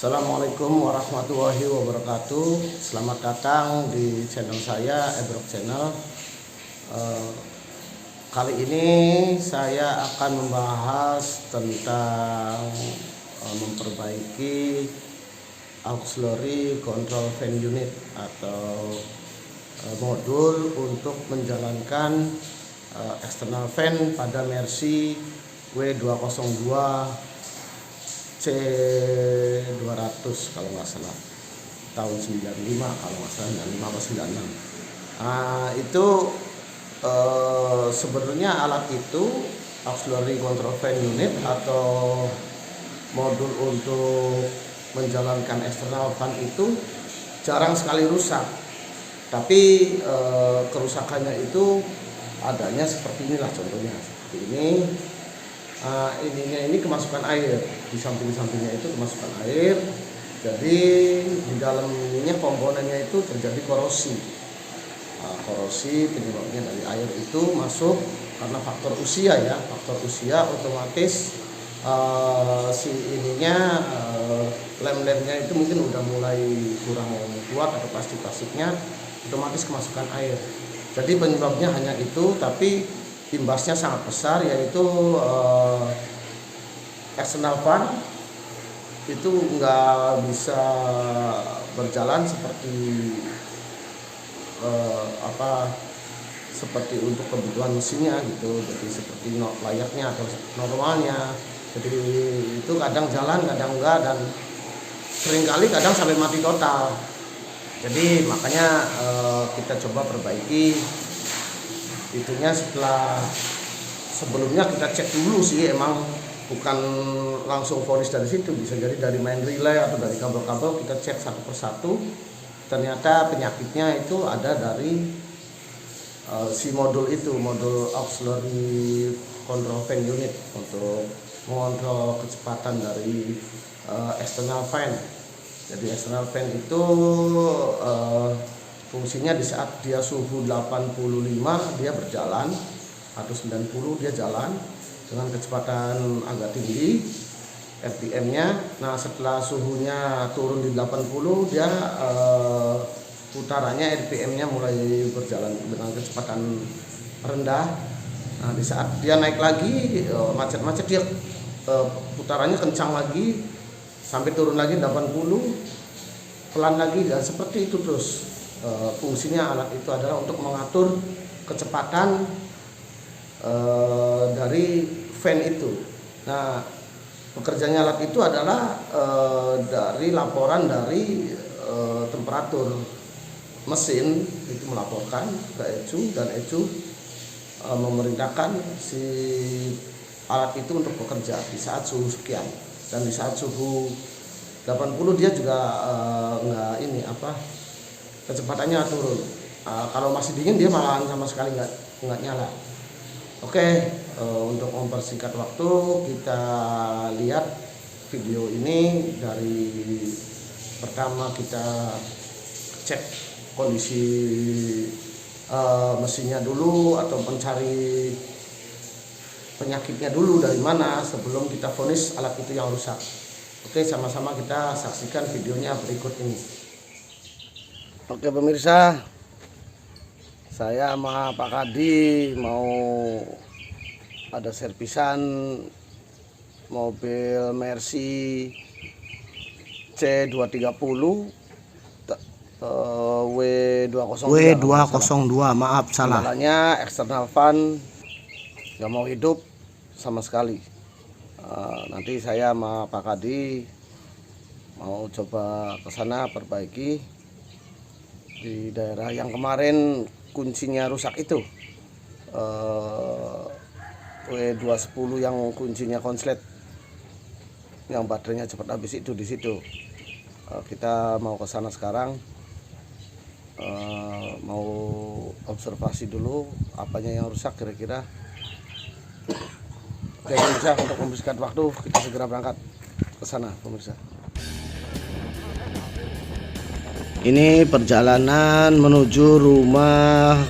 Assalamualaikum warahmatullahi wabarakatuh. Selamat datang di channel saya, Ebrok Channel. Kali ini saya akan membahas tentang memperbaiki auxiliary control fan unit atau modul untuk menjalankan external fan pada Mercy W202 C200 kalau nggak salah, tahun 95 kalau nggak salah, 95 atau 96. Itu sebenarnya alat itu auxiliary control fan unit atau modul untuk menjalankan external fan itu jarang sekali rusak, tapi kerusakannya itu adanya seperti inilah, contohnya seperti ini. Ininya ini kemasukan air, di samping-sampingnya itu kemasukan air, jadi di dalam ininya komponennya itu terjadi korosi. Korosi penyebabnya dari air itu masuk karena faktor usia ya, faktor usia otomatis si ininya lem-lemnya itu mungkin udah mulai kurang kuat atau plastik-plastiknya otomatis kemasukan air. Jadi penyebabnya hanya itu, tapi imbasnya sangat besar, yaitu external fan itu nggak bisa berjalan seperti seperti untuk kebutuhan mesinnya gitu, jadi seperti layaknya atau normalnya. Jadi itu kadang jalan, kadang enggak, dan seringkali kadang sampai mati total. Jadi makanya kita coba perbaiki itunya. Sebelumnya kita cek dulu sih, emang bukan langsung vonis dari situ, bisa jadi dari main relay atau dari kabel-kabel kita cek satu persatu. Ternyata penyakitnya itu ada dari si modul itu, modul auxiliary control fan unit untuk mengontrol kecepatan dari external fan. Jadi external fan itu fungsinya di saat dia suhu 85 dia berjalan, atau 90 dia jalan dengan kecepatan agak tinggi RPM-nya. Nah, setelah suhunya turun di 80 dia putarannya RPM-nya mulai berjalan dengan kecepatan rendah. Nah, di saat dia naik lagi macet-macet dia putarannya kencang lagi sampai turun lagi 80, pelan lagi, dan seperti itu terus. Fungsinya alat itu adalah untuk mengatur kecepatan dari fan itu. Nah, pekerjaannya alat itu adalah dari laporan dari temperatur mesin itu, melaporkan ke ECU, dan ECU memerintahkan si alat itu untuk bekerja di saat suhu sekian, dan di saat suhu 80 dia juga kecepatannya turun. Kalau masih dingin dia malahan sama sekali nggak nyala. Oke, untuk mempersingkat waktu kita lihat video ini. Dari pertama kita cek kondisi mesinnya dulu, atau mencari penyakitnya dulu dari mana sebelum kita vonis alat itu yang rusak. Oke, sama-sama kita saksikan videonya berikut ini. Oke pemirsa, saya sama Pak Kadi mau ada servisan mobil Mercy C230 W202, maaf salah. Kendalanya external fan nggak mau hidup sama sekali. Nanti saya sama Pak Kadi mau coba ke sana perbaiki di daerah yang kemarin kuncinya rusak itu, W210 yang kuncinya konslet, yang baterainya cepat habis itu di situ. Kita mau ke sana sekarang, mau observasi dulu apanya yang rusak kira-kira. Oke pemirsa, untuk mempersingkat waktu kita segera berangkat ke sana pemirsa. Ini perjalanan menuju rumah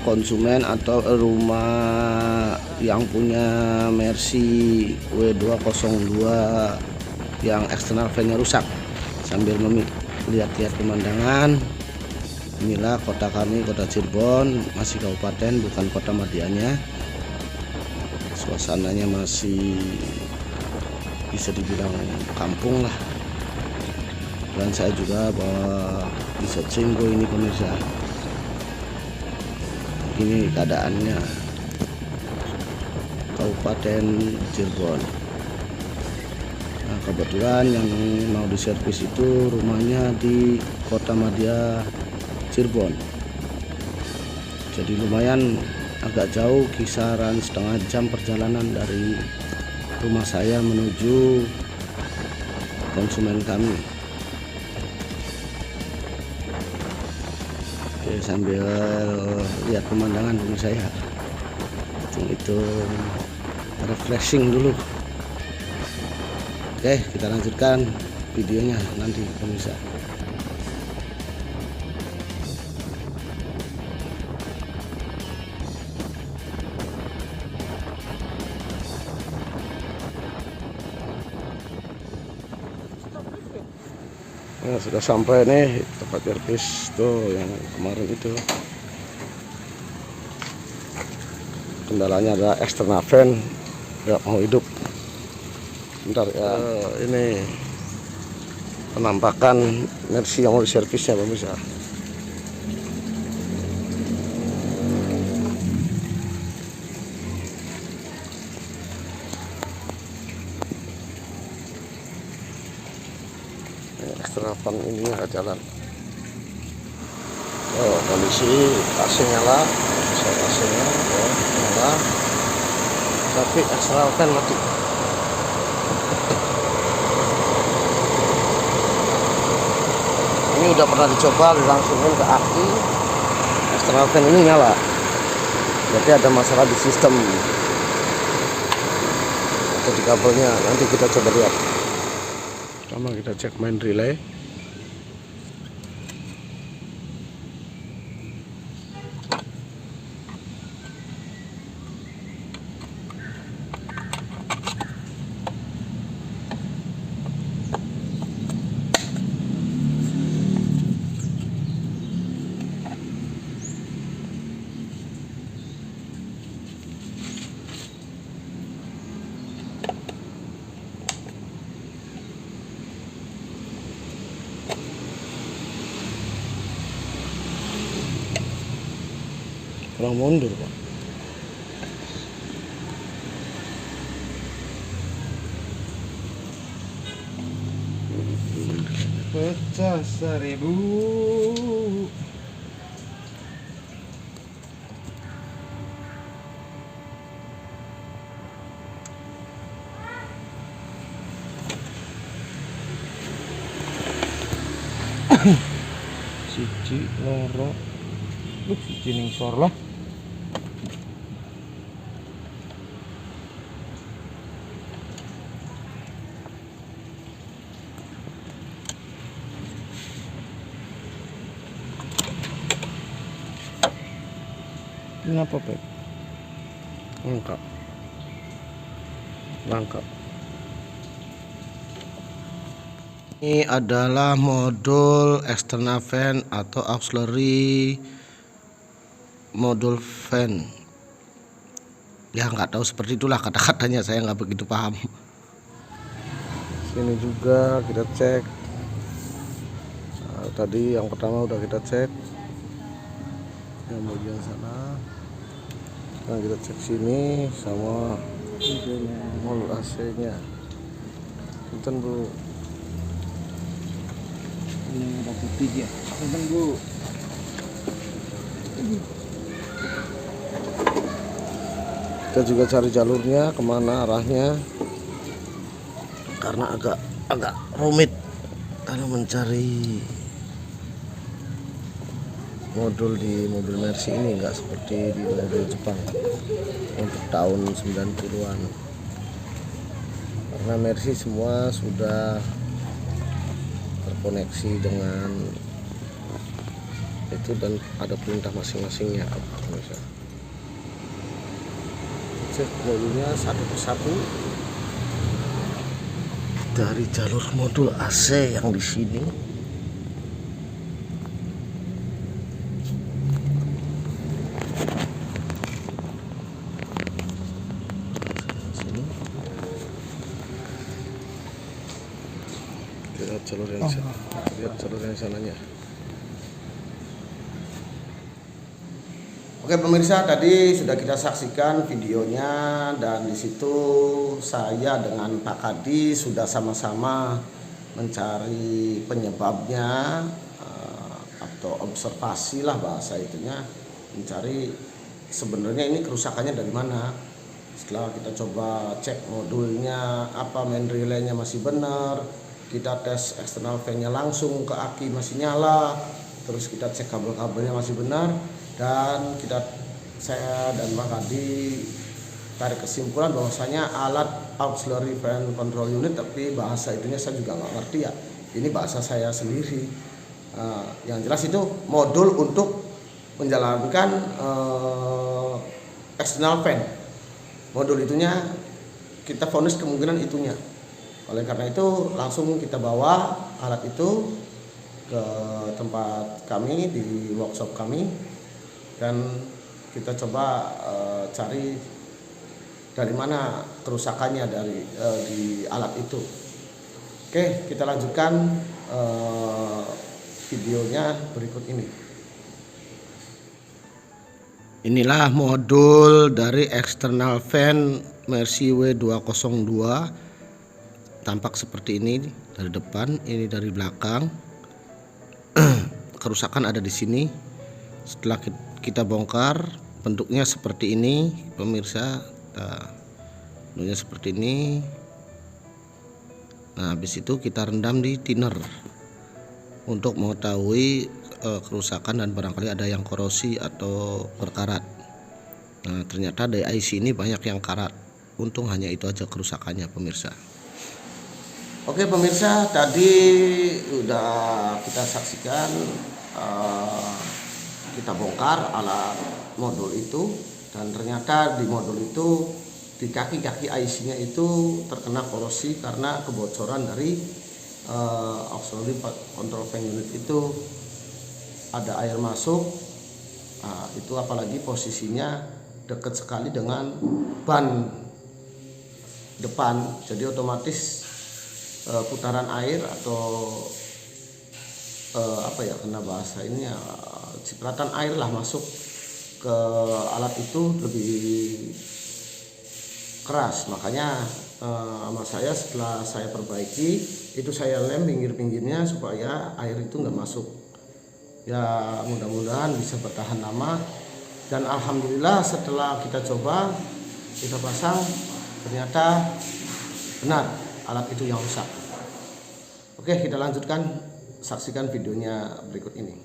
konsumen atau rumah yang punya Mercy W202 yang eksternal fan-nya rusak. Sambil melihat-lihat pemandangan. Inilah kota kami, kota Cirebon, masih kabupaten bukan kota Madianya. Suasananya masih bisa dibilang kampung lah. Dan saya juga bawa bisa Cenggo ini pemirsa. Ini keadaannya Kabupaten Cirebon. Nah, kebetulan yang mau diservis itu rumahnya di Kota Madya Cirebon. Jadi lumayan agak jauh, kisaran setengah jam perjalanan dari rumah saya menuju konsumen kami. Oke, sambil lihat pemandangan rumah saya, itu refreshing dulu. Oke, kita lanjutkan videonya nanti pemirsa. Nah, sudah sampai nih tempat servis tuh yang kemarin itu. Kendalanya ada eksternal fan nggak mau hidup. Bentar ya, ini penampakan Mercy yang mau diservisnya pemirsa. Eksternal fan ini nggak jalan. Oh, kondisi AC nyala, AC-nya nyala, tapi eksternal fan mati. Ini udah pernah dicoba dilangsungin ke aki, eksternal fan ini nyala. Berarti ada masalah di sistem atau di kabelnya. Nanti kita coba lihat. Pertama kita cek main relay. Kurang mundur Pak. Pecah 1000. Siji loro siji ning sor lah. Kenapa Pep? Langkap. Ini adalah modul external fan atau auxiliary modul fan. Ya nggak tahu, seperti itulah kata-katanya, saya nggak begitu paham. Sini juga kita cek. Nah, tadi yang pertama udah kita cek. Yang bagian sana. Nah, kita cek sini sama modul AC-nya. Punten Bu. Ini ada putih ya. Punten Bu. Kita juga cari jalurnya kemana arahnya, karena agak rumit kalau mencari modul di mobil Mercy ini, nggak seperti di mobil Jepang untuk tahun 90-an, karena Mercy semua sudah terkoneksi dengan itu dan ada perintah masing-masingnya. Cek modulnya satu persatu. dari jalur modul AC yang di sini. Lihat jalur yang sananya. Oke pemirsa, tadi sudah kita saksikan videonya, dan di situ saya dengan Pak Kadi sudah sama-sama mencari penyebabnya, atau observasi lah bahasa itunya, mencari sebenarnya ini kerusakannya dari mana. Setelah kita coba cek modulnya, apa main relaynya masih benar, kita tes eksternal fan-nya langsung ke aki masih nyala, terus kita cek kabel-kabelnya masih benar, dan saya dan Pak Kadi tarik kesimpulan bahwasanya alat auxiliary fan control unit, tapi bahasa itunya saya juga nggak ngerti ya, ini bahasa saya sendiri. Yang jelas itu modul untuk menjalankan external fan. Modul itunya kita vonis kemungkinan itunya. Oleh karena itu langsung kita bawa alat itu ke tempat kami di workshop kami, dan kita coba cari dari mana kerusakannya di alat itu. Oke, kita lanjutkan videonya berikut ini. Inilah modul dari eksternal fan Mercy W202. Tampak seperti ini dari depan, ini dari belakang. Kerusakan ada di sini. Setelah kita bongkar, bentuknya seperti ini pemirsa. Bentuknya seperti ini. Nah, habis itu kita rendam di thinner untuk mengetahui kerusakan dan barangkali ada yang korosi atau berkarat. Nah, ternyata di IC ini banyak yang karat. Untung hanya itu aja kerusakannya pemirsa. Oke pemirsa, tadi udah kita saksikan, kita bongkar alat modul itu, dan ternyata di modul itu di kaki-kaki IC-nya itu terkena korosi karena kebocoran dari auxiliary control fan unit itu. Ada air masuk. Nah, itu apalagi posisinya dekat sekali dengan ban depan, jadi otomatis putaran air atau kena bahasa ini ya, cipratan air lah masuk ke alat itu lebih keras. Makanya sama saya, setelah saya perbaiki itu, saya lem pinggir-pinggirnya supaya air itu nggak masuk. Ya mudah-mudahan bisa bertahan lama, dan alhamdulillah setelah kita coba, kita pasang, ternyata benar alat itu yang rusak. Oke, kita lanjutkan, saksikan videonya berikut ini.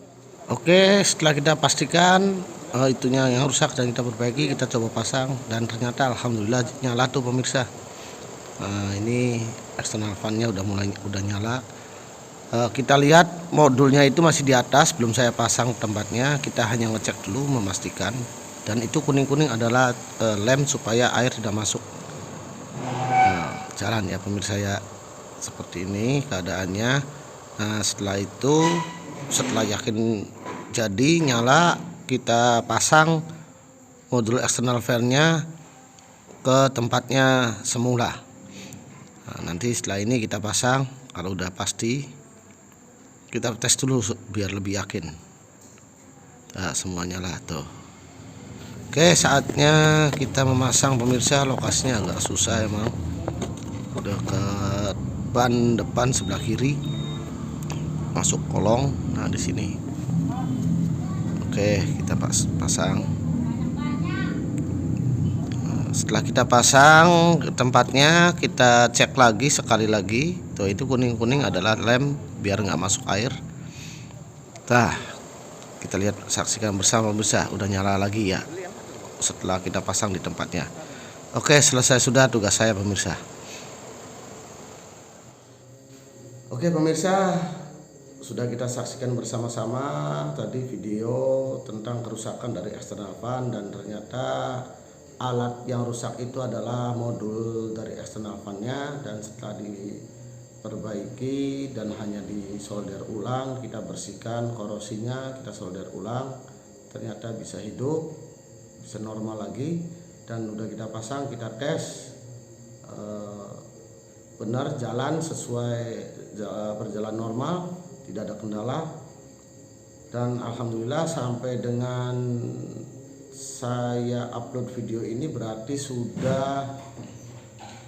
Oke, setelah kita pastikan itunya yang rusak dan kita perbaiki, kita coba pasang, dan ternyata alhamdulillah nyala tuh pemirsa. Ini eksternal fan-nya udah nyala. Kita lihat modulnya itu masih di atas, belum saya pasang tempatnya. Kita hanya ngecek dulu memastikan, dan itu kuning-kuning adalah lem supaya air tidak masuk. Jalan ya pemirsa ya, seperti ini keadaannya. Nah, setelah itu, setelah yakin jadi nyala, kita pasang modul eksternal fan-nya ke tempatnya semula. Nah, nanti setelah ini kita pasang, kalau udah pasti kita tes dulu biar lebih yakin. Nah, semuanya lah tuh. Oke, saatnya kita memasang pemirsa. Lokasinya agak susah emang. Udah ke ban depan sebelah kiri, masuk kolong. Nah, di sini. Oke, kita pasang. Setelah kita pasang tempatnya, kita cek lagi sekali lagi. Tuh, itu kuning-kuning adalah lem biar nggak masuk air. Nah, kita lihat, saksikan bersama pemirsa, udah nyala lagi ya setelah kita pasang di tempatnya. Oke, selesai sudah tugas saya pemirsa. Oke pemirsa, sudah kita saksikan bersama-sama tadi video tentang kerusakan dari eksternal fan, dan ternyata alat yang rusak itu adalah modul dari eksternal fan-nya. Dan setelah perbaiki dan hanya disolder ulang, kita bersihkan korosinya, kita solder ulang, ternyata bisa hidup, bisa normal lagi. Dan udah kita pasang, kita tes, benar jalan sesuai, berjalan normal, tidak ada kendala. Dan alhamdulillah sampai dengan saya upload video ini berarti sudah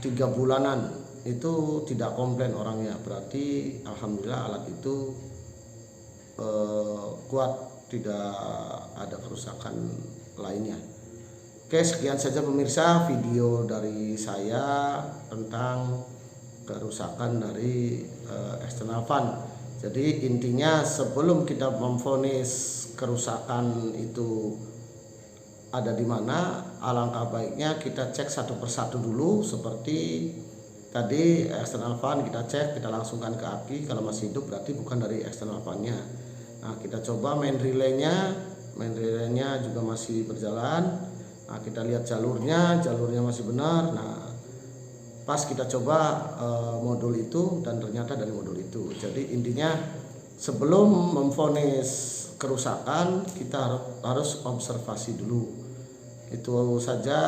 3 bulanan itu tidak komplain orangnya, berarti alhamdulillah alat itu kuat, tidak ada kerusakan lainnya. Oke, sekian saja pemirsa video dari saya tentang kerusakan dari eksternal fan. Jadi intinya sebelum kita memvonis kerusakan itu ada di mana, alangkah baiknya kita cek satu persatu dulu. Seperti tadi eksternal fan kita cek, kita langsungkan ke aki, kalau masih hidup berarti bukan dari eksternal fan-nya. Nah, kita coba main relaynya juga masih berjalan. Nah, kita lihat jalurnya masih benar. Nah, pas kita coba modul itu dan ternyata dari modul itu. Jadi intinya sebelum memvonis kerusakan kita harus observasi dulu. Itu saja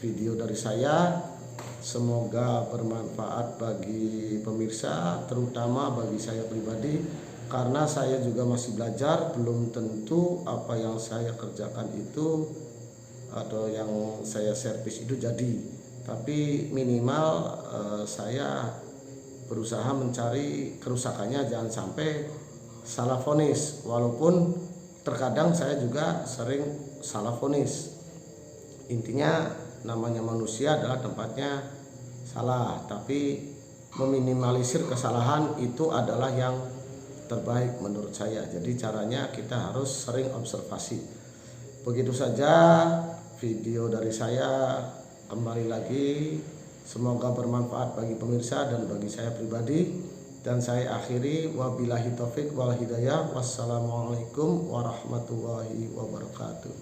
video dari saya. Semoga bermanfaat bagi pemirsa, terutama bagi saya pribadi, karena saya juga masih belajar, belum tentu apa yang saya kerjakan itu atau yang saya servis itu jadi. Tapi minimal saya berusaha mencari kerusakannya, jangan sampai salah vonis. Walaupun terkadang saya juga sering salah vonis. Intinya namanya manusia adalah tempatnya salah, tapi meminimalisir kesalahan itu adalah yang terbaik menurut saya. Jadi caranya kita harus sering observasi. Begitu saja video dari saya. Kembali lagi, semoga bermanfaat bagi pemirsa dan bagi saya pribadi. Dan saya akhiri, wabillahi taufik wal hidayah. Wassalamualaikum warahmatullahi wabarakatuh.